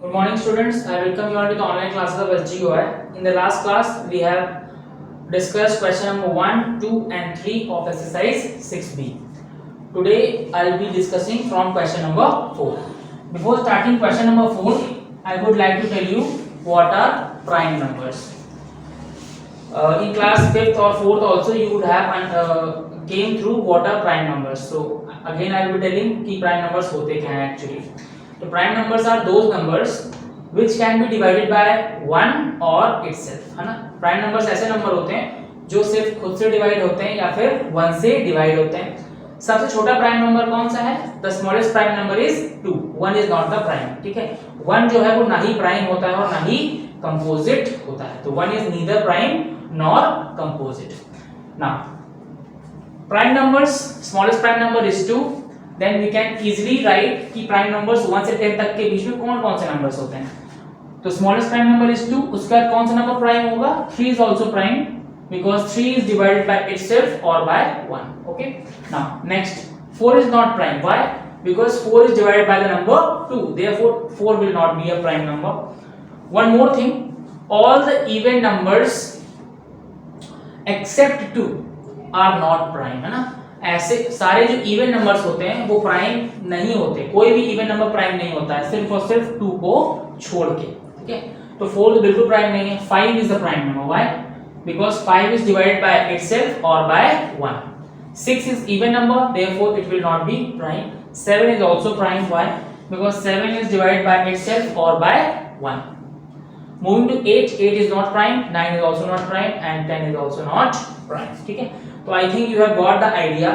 Good morning, students. I welcome you all to the online classes of SGUI. In the last class, we have discussed question number 1, 2, and 3 of exercise 6b. Today, I will be discussing from question number 4. Before starting question number 4, I would like to tell you what are prime numbers. In class 5th or 4th also, you would have came through what are prime numbers. So again, I will be telling कि prime numbers होते क्या हैं actually. तो prime numbers are those numbers which can be divided by one or itself, है ना. prime numbers ऐसे number होते हैं जो सिर्फ खुद से डिवाइड होते हैं या फिर वन से डिवाइड होते हैं. सबसे छोटा प्राइम नंबर कौन सा है? The smallest prime number is 2. 1 is not the prime. ठीक है, 1 जो है वो ना ही प्राइम होता है और ना ही कंपोजिट होता है. तो 1 is neither prime nor composite. Now prime numbers, smallest prime number is 2. Then we can easily write कि प्राइम नंबर्स 1 से 10 तक के बीच में कौन कौन से नंबर्स होते हैं. तो स्मॉलेस्ट प्राइम नंबर इज 2. उसके बाद कौन सा नंबर प्राइम होगा? 3 is also prime because 3 is divided by itself or by 1. Okay, now next 4 is not prime. Why? Because 4 is divided by the number 2, therefore 4 will not be a prime number. One more thing, all the even numbers except 2 are not prime, है ना. ऐसे सारे जो even numbers होते हैं वो prime नहीं होते. कोई भी इवन नंबर प्राइम नहीं होता है सिर्फ और सिर्फ 2 को छोड़ के. ठीक है, तो 4 तो बिल्कुल प्राइम नहीं है. 5 is the prime number. Why? Because 5 is divided by itself or by 1. 6 is even number, therefore it will not be prime. 7 is also prime. Why? Because 7 is divided by itself or by 1. Moving to 8, 8 is not prime, 9 is also not prime, and 10 is also not prime. ठीक है, तो I think you have got the idea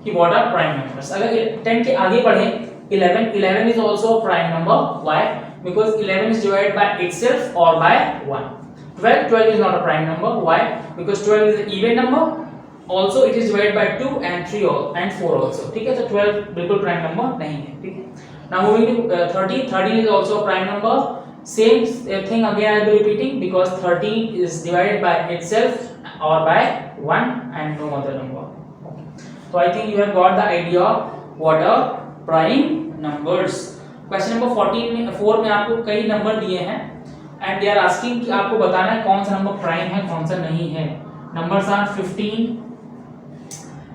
कि what are prime numbers. अगर 10 के आगे बढ़े, 11 is also a prime number. Why? Because 11 is divided by itself or by 1. 12 is not a prime number. Why? Because 12 is an even number. Also it is divided by 2 and 3 and 4 also. ठीक है, तो 12 बिल्कुल prime number नहीं है. ठीक है, now moving to 13. 13 is also a prime number. Same thing again I will be repeating because 13 is divided by itself or by 1 and no other number. Okay, so I think you have got the idea what are prime numbers. Question number 14 में 4 में आपको कई number दिए हैं and they are asking कि आपको बताना है कौन सा नंबर प्राइम है कौन सा नहीं है. Numbers are 15,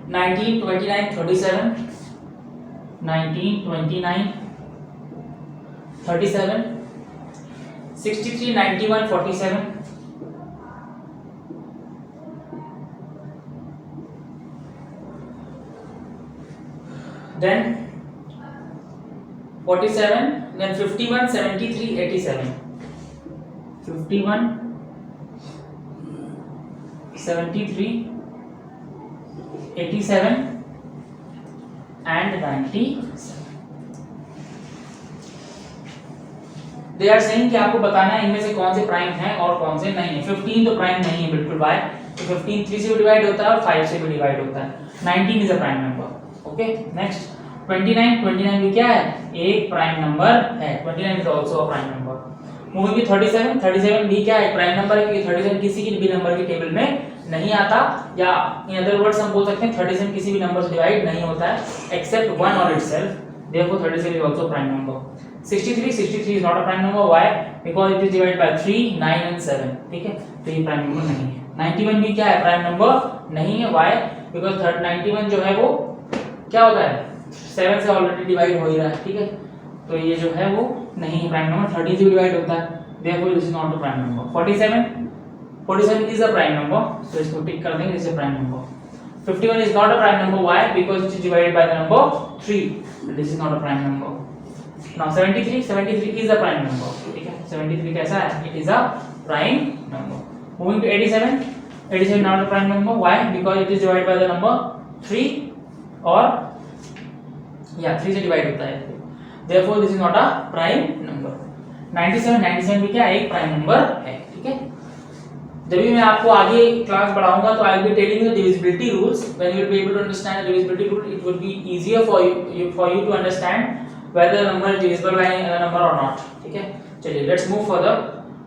19, 29, 37, 19, 29, 37, 63, 91, 47, then 47, then 51, 73, 87. 51, 73, 87 and 97. They are saying कि आपको बताना है इनमें से कौन से प्राइम है और कौन से नहीं है. 15 तो प्राइम नहीं है बिल्कुल. बाय तो 15 3 से भी डिवाइड होता है और 5 से भी डिवाइड होता है. 19 is a prime number. Okay, next 29 भी क्या है? एक प्राइम नंबर है. 29 is also a prime number. Moving to 37 भी क्या है? प्राइम नंबर है क्योंकि 37 किसी की भी नंबर के टेबल में नहीं आता, या इन अदर वर्ड्स हम बोल सकते हैं 37 किसी भी नंबर से डिवाइड नहीं होता है एक्सेप्ट 1 और itself, therefore 37 is also prime number. 63 is not a prime number. Why? Because it is divided by 3, 9 and 7. ठीक है, तो ये प्राइम नंबर नहीं है. 91 भी क्या है? प्राइम नंबर नहीं है. Why? Because 91 जो है वो क्या होता है? 7 से ऑलरेडी डिवाइड हो ही रहा है. ठीक है, तो ये जो है वो नहीं है प्राइम नंबर. 13 से डिवाइड होता है, therefore this is not a prime number. 47 is a prime number, so इसको टिक कर देंगे, this is a prime number. 51 is not a prime number. Why? Because it is divided by the number 3, this is not a prime number. Now 73 is a prime number. ठीक है, 73 कैसा है? It is a prime number. Moving to 87 not a prime number. Why? Because it is divided by the number 3 or 3 से divide होता है, therefore this is not a prime number. 97 भी क्या? एक प्राइम नंबर है. ठीक है, जब भी मैं आपको आगे क्लास बढ़ाऊंगा तो I will be telling you the divisibility rules. When you will be able to understand the divisibility rule, it will be easier for you to understand whether the number is divisible by any other number or not. ठीक है, चलिए let's move further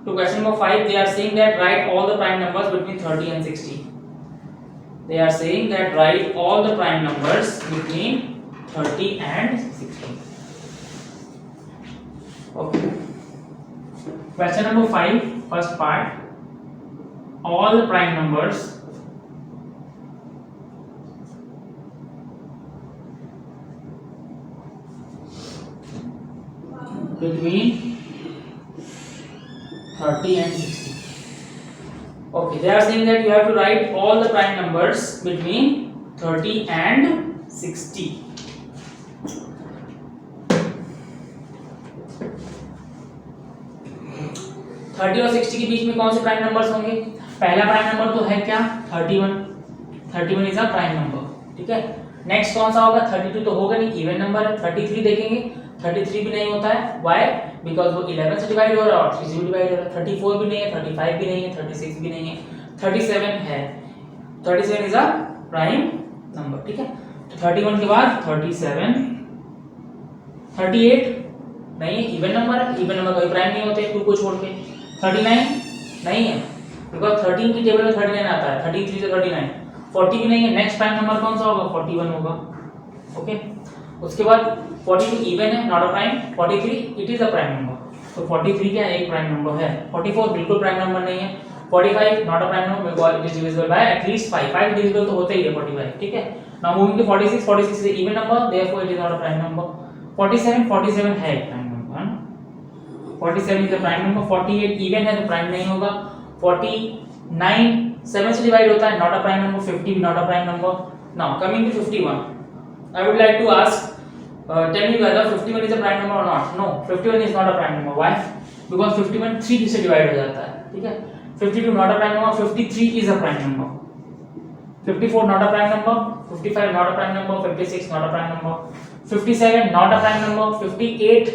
to question number 5. They are saying that write all the prime numbers between 30 and 60. They are saying that write all the prime numbers between 30 and 60. Okay. Question number 5, first part. All the prime numbers between 30 and 60. Okay, they are saying that you have to write all the prime numbers between 30 and 60. Thirty और 60 के बीच में कौन से prime numbers होंगे? पहला prime number तो है क्या? 31. 31 इज अ प्राइम नंबर, ठीक है। नेक्स्ट कौन सा होगा? 32 तो होगा नहीं, इवन नंबर है। 33 देखेंगे, 33 भी नहीं होता है। व्हाई? बिकॉज वो 11 से डिवाइड हो रहा है और 3 से डिवाइड हो रहा है। 34 भी नहीं है, 35 भी नहीं है, 36 भी नहीं है, 37 है। 37 इज अ प्राइम नंबर, ठीक है। तो 31 के बाद 37, 38 नहीं है, इवन नंबर है। इवन नंबर कोई प्राइम नहीं होते 2 को छोड़ के। 39 नहीं है, बिकॉज 13 की टेबल में 39 आता है। 33 से 39। 40 भी नहीं है। नेक्स्ट प्राइम नंबर कौन सा होगा? 41 होगा, ओके। उसके बाद 42 इवन है, not a prime. 43 it is a prime number, तो 43 क्या एक प्राइम नंबर है। 44 बिल्कुल प्राइम नंबर नहीं है। 45 not a prime number because it is divisible by at least 5। 5 divisible तो होता ही है 45, ठीक है। Now moving to 46, 46 is even number, therefore it is not a prime number. 47, 47 है एक प्राइम नंबर, है ना। 47 is a prime number. 48 even है तो प्राइम नहीं होगा। 49 7 से डिवाइड होता है, नॉट अ प्राइम नंबर। 50 भी not a prime number. Now coming to 51, I would like to ask, tell me whether 51 is a prime number or not. No, 51 is not a prime number. Why? Because 51 3 से divide हो जाता है, ठीक है। 52 not a prime number. 53 is a prime number. 54 not a prime number. 55 not a prime number. 56 not a prime number. 57 not a prime number. 58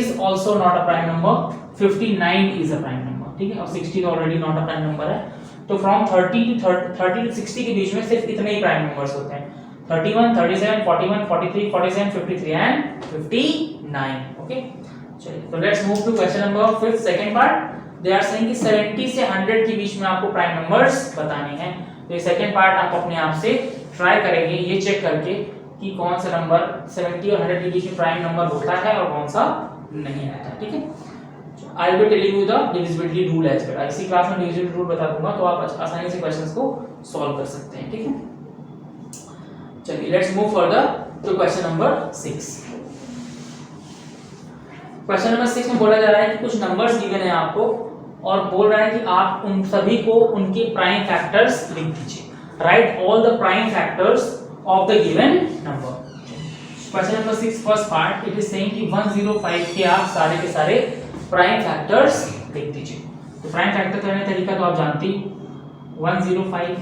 is also not a prime number. 59 is a prime number, ठीक है। और 60 already not a prime number है। तो from 30 to 60 के बीच में सिर्फ इतने ही prime numbers होते हैं। 31, 37, 41, 43, 47, 53 and 59. Okay. चलिए, तो let's move to question number 5, second part. They are saying कि 70 से 100 के बीच में आपको प्राइम नंबर्स बताने हैं। तो ये सेकंड पार्ट आप अपने आप से ट्राई करेंगे ये चेक करके कि कौन सा नंबर 70 और 100 के बीच में प्राइम नंबर होता है और कौन सा नहीं होता, ठीक है। I will telling you the divisibility rule as well. इसी क्लास में डिविजिबिलिटी रूल बता दूंगा, तो आप आसानी से क्वेश्चंस को सॉल्व कर सकते हैं, ठीक है। चलिए, let's move further to question number 6। Question number 6 में बोला जा रहा है कि कुछ नंबर्स गिवन है आपको और बोल रहा है कि आप उन सभी को उनके प्राइम फैक्टर्स लिख दीजिए। Right all the prime factors of the given number. Question number 6 first part, it is saying कि 105 के आप सारे के सारे प्राइम फैक्टर्स लिख दीजिए। तो प्राइम फैक्टर करने का तरीका तो आप जानते ही। 105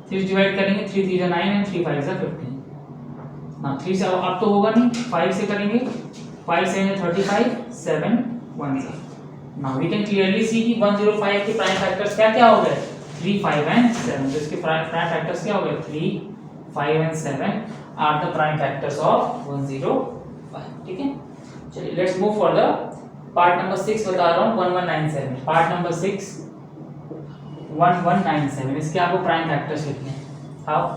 3 डिवाइड करेंगे, 3 3 9 एंड 3 5 15। ना 3 से अब तो होगा नहीं, 5 से करेंगे। 5 7 35, 7 1 0। Now we can clearly see कि 105 के प्राइम फैक्टर्स क्या क्या हो गए? 3 5 एंड 7। तो इसके प्राइम फैक्टर्स क्या हो गए? 3 5 and 7 are the prime factors of 105, ठीक है। चलिए, let's move for the part number 6 बता रहा हूं। 1197 पार्ट नंबर 6 1197 इसके आपको प्राइम फैक्टर्स लिखने हैं। हाउ?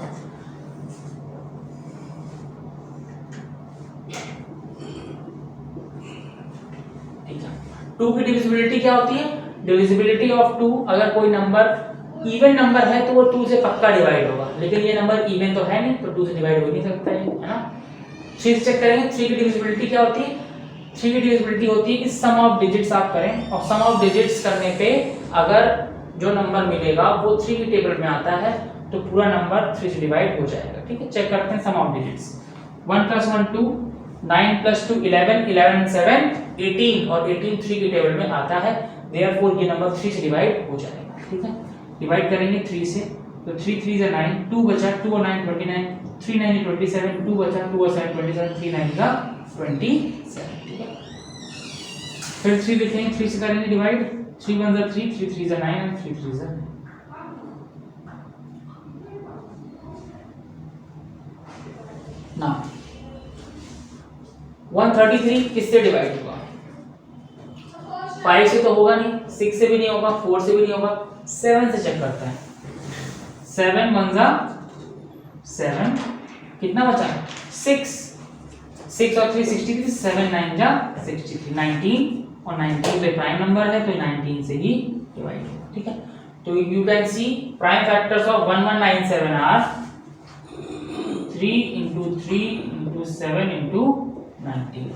ठीक है। 2 की डिविजिबिलिटी क्या होती है? डिविजिबिलिटी ऑफ 2, अगर कोई नंबर इवन नंबर है तो वो 2 से पक्का डिवाइड होगा, लेकिन ये नंबर इवन तो है नहीं तो 2 से डिवाइड हो नहीं सकता है ना। 3 से चेक करेंगे। 3 की डिविजिबिलिटी क्या होती है? 3 की डिविजिबिलिटी होती है कि सम ऑफ डिजिट्स आप करें और सम ऑफ डिजिट्स करने पे अगर जो नंबर मिलेगा वो 3 की टेबल में आता है तो पूरा नंबर 3 से डिवाइड हो जाएगा, ठीक है। चेक करते हैं सम ऑफ डिजिट्स। 1 + 1 2, 9 + 2 11, 11 + 7 18 और 18 3 की टेबल में आता है, देयरफॉर ये नंबर 3 से डिवाइड हो जाएगा, ठीक है। डिवाइड करेंगे 3 से, तो 3 3 = 9, 2 बचा, 2 और 9 29, 3 9 = 27, 2 बचा, 2 और 7 27, 3 9 = 27, ठीक है। फिर 3 लिखेंगे, 3 से करेंगे डिवाइड, 3 1 = 3, 3 3 = 9 and 3 3 = 9। नाउ 133 किससे डिवाइड होगा? 5 से तो होगा नहीं, 6 से भी नहीं होगा, 4 से भी नहीं होगा, 7 से चेक करते हैं। 7 1 = 7, कितना बचा? 6 6 और 3 63, 7 9 = 63, 19 और 19 पे प्राइम नंबर है तो 19 से ही डिवाइड होगा, ठीक है। तो you can see prime factors of 1197 are 3 into 3 into 7 into 19।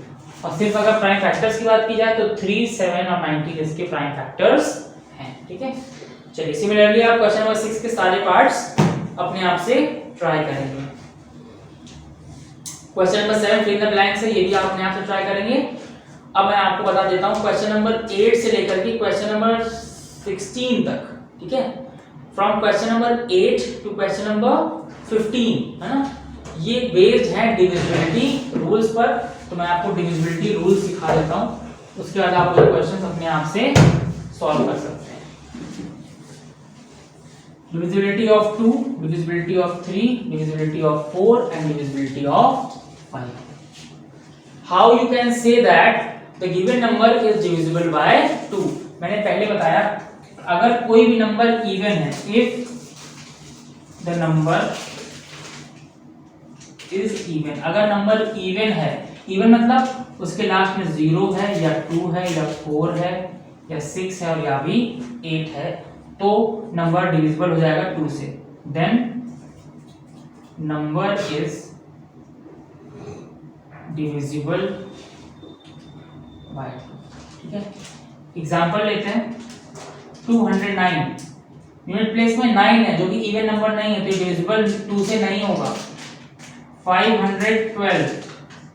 और सिर्फ अगर प्राइम फैक्टर्स की बात की जाए तो 3, 7 और 19 इसके प्राइम फैक्टर्स हैं, ठीक है। चलिए सिमिलरली आप क्वेश्चन नंबर 6 के सारे पार्ट्स अपने आप से ट्राई करेंगे। Question number 7 fill in the blanks है, ये भी आप अपने आप से ट्राई करेंगे। अब मैं आपको बता देता हूं क्वेश्चन नंबर 8 से लेकर के क्वेश्चन नंबर 16 तक, ठीक है। From question number 8 to question number 15, है ना, ये बेस्ड है डिविजिबिलिटी रूल्स पर। तो मैं आपको डिविजिबिलिटी रूल्स सिखा देता हूं, उसके बाद आप ये क्वेश्चंस अपने आप से सॉल्व कर सकते हैं। Divisibility of 2, divisibility of 3, divisibility of 4 and divisibility of 5। How you can say that the given number is divisible by 2। मैंने पहले बताया अगर कोई भी नंबर इवन है, if the number is even, अगर नंबर इवन है, इवन मतलब उसके लास्ट में 0 है या 2 है या 4 है या 6 है और या भी 8 है, तो नंबर डिविजिबल हो जाएगा 2 से। Then number is divisible by 2, ठीक है। एग्जांपल लेते हैं 209, यूनिट प्लेस में 9 है जो कि इवन नंबर नहीं है तो डिविजिबल 2 से नहीं होगा। 512,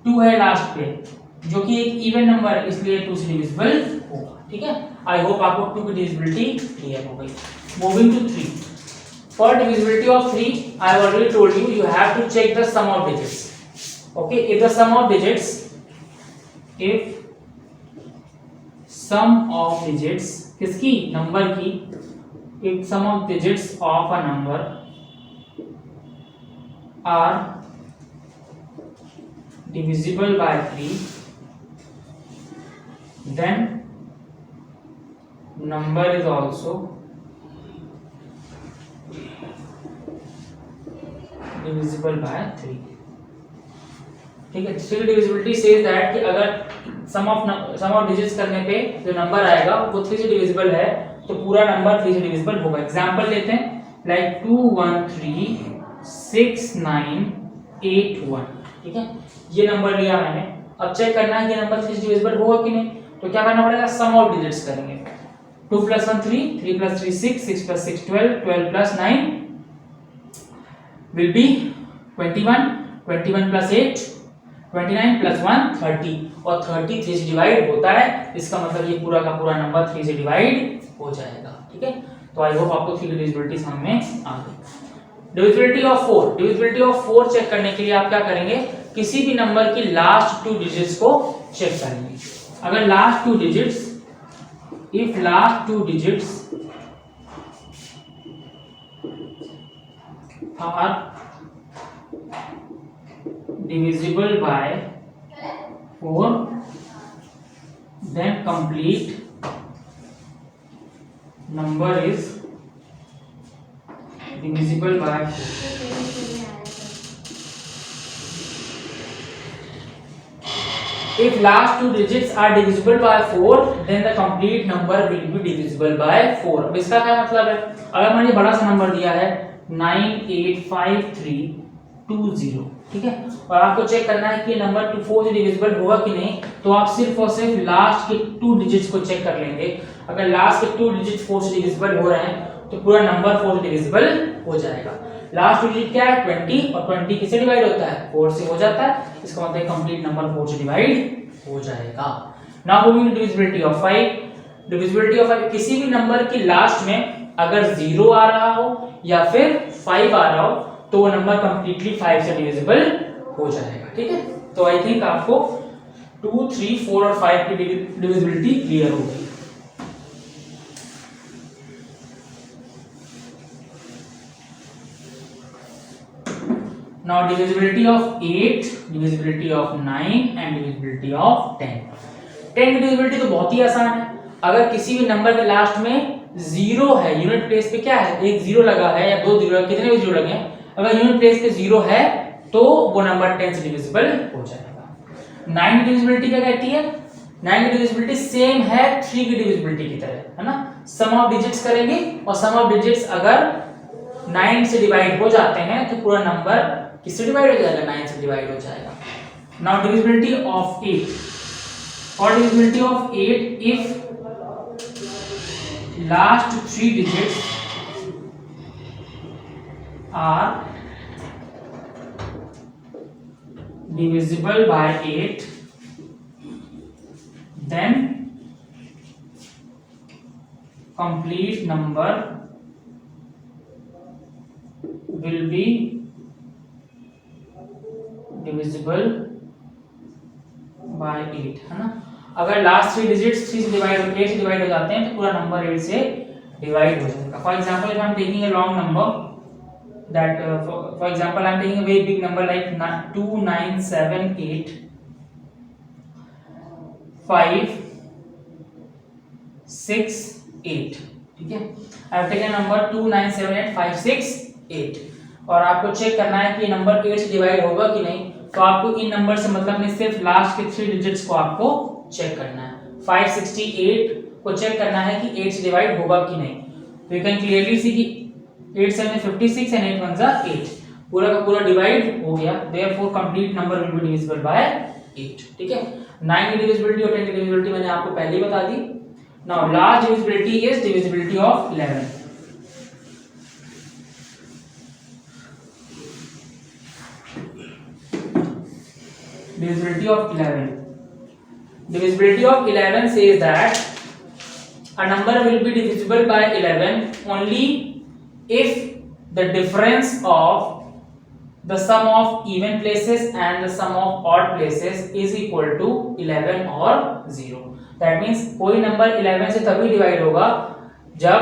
2 है लास्ट पे जो कि एक इवन नंबर है इसलिए 2 से डिविजिबल होगा, ठीक है। आई होप आपको 2 की डिविजिबिलिटी क्लियर हो गई। Moving to 3, for divisibility of 3 I have already told you, you have to check the sum of digits. Okay, if the sum of digits, if sum of digits किसकी, number की, if sum of digits of a number are divisible by 3, then number is also divisible by 3, ठीक है। Three divisibility says that कि अगर सम of digits करने पे जो number आएगा वो 3 से डिविजिबल है तो पूरा नंबर 3 से डिविजिबल होगा। एग्जांपल लेते हैं लाइक 2136981, ठीक है। ये नंबर लिया मैंने, अब चेक करना है कि नंबर 3 से डिविजिबल होगा कि नहीं, तो क्या करना पड़ेगा, सम ऑफ डिजिट्स करेंगे। 2 + 1 3, 3 + 3 6, 6 + 6 12, 12 + 9 will be 21, 21 + 8 29 + 1 30, और 30 3 से डिवाइड होता है, इसका मतलब ये पूरा का पूरा नंबर 3 से डिवाइड हो जाएगा, ठीक है। तो आई होप आपको 3 की डिविजिबिलिटी समझ में आ गई। Divisibility of 4, divisibility of 4 check करने के लिए आप क्या करेंगे, किसी भी नंबर की लास्ट 2 डिजिट्स को चेक करेंगे। अगर last 2 digits, if last 2 digits are divisible by 4, then complete number is divisible by 4. If last 2 digits are divisible by 4, then the complete number will be divisible by 4. अब इसका क्या मतलब है, अगर मैंने बड़ा सा नंबर दिया है 985320, ठीक है, और आपको चेक करना है कि नंबर 4 से डिविजिबल होगा कि नहीं, तो आप सिर्फ और सिर्फ लास्ट के 2 डिजिट्स को चेक कर लेंगे। अगर लास्ट के 2 डिजिट 4 से डिविजिबल हो रहे हैं तो पूरा नंबर 4 से डिविजिबल हो जाएगा। लास्ट डिजिट क्या है 20, और 20 किससे डिवाइड होता है, 4 से हो जाता है, इसका मतलब कंप्लीट नंबर 4 से डिवाइड हो जाएगा। Now moving to divisibility of 5, divisibility of 5, किसी भी नंबर की लास्ट में अगर 0 आ रहा हो या फिर 5 आ रहा हो तो वो नंबर कंप्लीटली 5 से डिविजिबल हो जाएगा, ठीक है। तो आई थिंक आपको 2, 3, 4 और 5 की डिविजिबिलिटी क्लियर हो गई। Now divisibility of 8, divisibility of 9 and divisibility of 10. 10 की डिविजिबिलिटी तो बहुत ही आसान है। अगर किसी भी नंबर के लास्ट में 0 है, यूनिट प्लेस पे क्या है, एक 0 लगा है या 2 0, कितने भी 0 लगे हैं, अगर यूनिट प्लेस पे 0 है तो वो नंबर 10 से डिविजिबल हो जाएगा। 9 की डिविजिबिलिटी क्या कहती है, 9 की डिविजिबिलिटी सेम है 3 की डिविजिबिलिटी की तरह, है ना। सम ऑफ डिजिट्स करेंगे और सम ऑफ डिजिट्स अगर 9 से डिवाइड हो जाते हैं तो पूरा नंबर किससे डिवाइड हो जाएगा, 9 से डिवाइड हो जाएगा। नाउ डिविजिबिलिटी ऑफ 8, और divisibility of 8 if last 3 digits are divisible by 8, then complete number will be divisible by 8, है ना। अगर लास्ट 3 डिजिट्स 3 से डिवाइड 8 से डिवाइड हो जाते हैं तो पूरा नंबर 8 से डिवाइड हो जाएगा। For example if I am taking a long number that for example I am taking a very big number like 2978 568, ठीक है। I have taken number 2978568 और आपको चेक करना है कि ये नंबर 8 से डिवाइड होगा कि नहीं। तो आपको इन नंबर से मतलब नहीं, सिर्फ लास्ट के 3 डिजिट्स को आपको चेक करना है। 568 को चेक करना है कि 8 से डिवाइड होगा कि नहीं। तो यू कैन क्लियरली सी कि 8 7 56 and 8 1 8, पूरा का पूरा डिवाइड हो गया। Therefore complete number will be divisible by 8, ठीक है। 9 की डिविजिबिलिटी और 10 की डिविजिबिलिटी मैंने आपको पहले ही बता दी। Now last divisibility is divisibility of 11। divisibility of 11, divisibility of 11 says that a number will be divisible by 11 only if the difference of the sum of even places and the sum of odd places is equal to 11 or 0. That means कोई number 11 से तभी divide होगा जब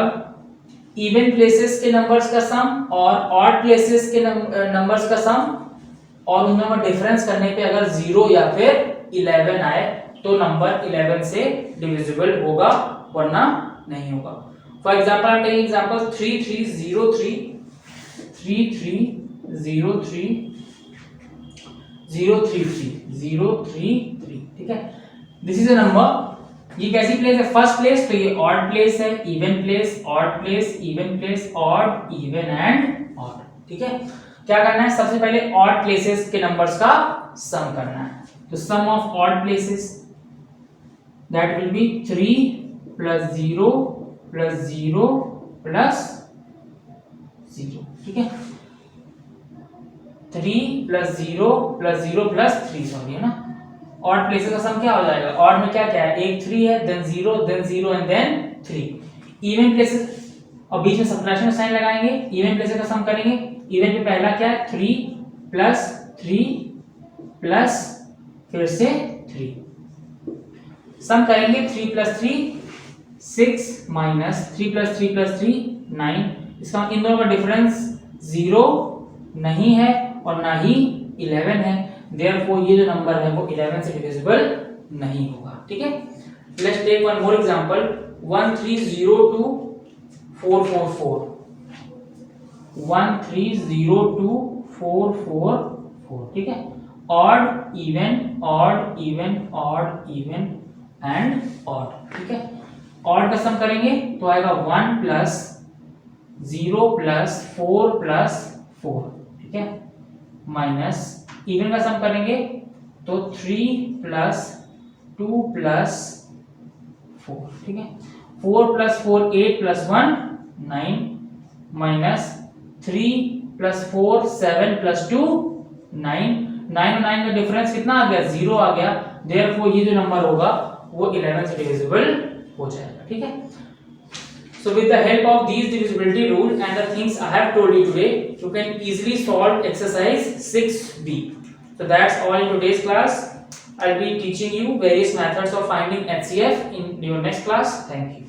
even places के numbers का सम और odd places के numbers का सम और उनमें डिफरेंस करने पे अगर 0 या फिर 11 आए तो नंबर 11 से डिविजिबल होगा, वरना नहीं होगा। For example, I am taking example 3303 033, ठीक है। This is a number. ये कैसी प्लेस है, फर्स्ट प्लेस, तो ये ऑड प्लेस है, even place, odd place, even place, odd, even and odd, ठीक है। क्या करना है, सबसे पहले ऑड प्लेसेस के नंबर्स का सम करना है। तो sum of odd places that will be 3 plus 0 plus 0 plus 0, ठीक है। 3 प्लस 0 प्लस 0 प्लस 3, सॉरी, है ना। ऑड प्लेसेस का सम क्या हो जाएगा, ऑड में क्या क्या है, एक 3 है, then 0 and then 3। Even places और बीच में सबट्रैक्शन साइन लगाएंगे, इवन प्लेसेस का सम करेंगे। इवन पे पहला क्या है, 3 प्लस 3 प्लस फिर से 3, सम करेंगे। 3 प्लस 3 6 माइनस 3 प्लस 3 प्लस 3 9। इसका इन दोनों का डिफरेंस 0 नहीं है और ना ही 11 है, देयरफॉर ये जो नंबर है वो 11 से डिविजिबल नहीं होगा, ठीक है। Let's take one more example 1302444, 1302444, ठीक है। Odd even odd even odd even and odd, ठीक है। ऑड का सम करेंगे तो आएगा 1 प्लस 0 प्लस 4 प्लस 4, ठीक है, माइनस इवन का सम करेंगे तो 3 प्लस 2 प्लस 4, ठीक है। 4 plus 4 8 plus 1 9 minus 3 plus 4 7 plus 2 9। 9 और 9 का डिफरेंस कितना आ गया, 0 आ गया, देयरफॉर ये जो नंबर होगा वो 11 से डिविजिबल हो जाएगा, ठीक है। So with the help of these divisibility rule and the things I have told you today, you can easily solve exercise 6b. So that's all in today's class. I'll be teaching you various methods of finding HCF in your next class. Thank you.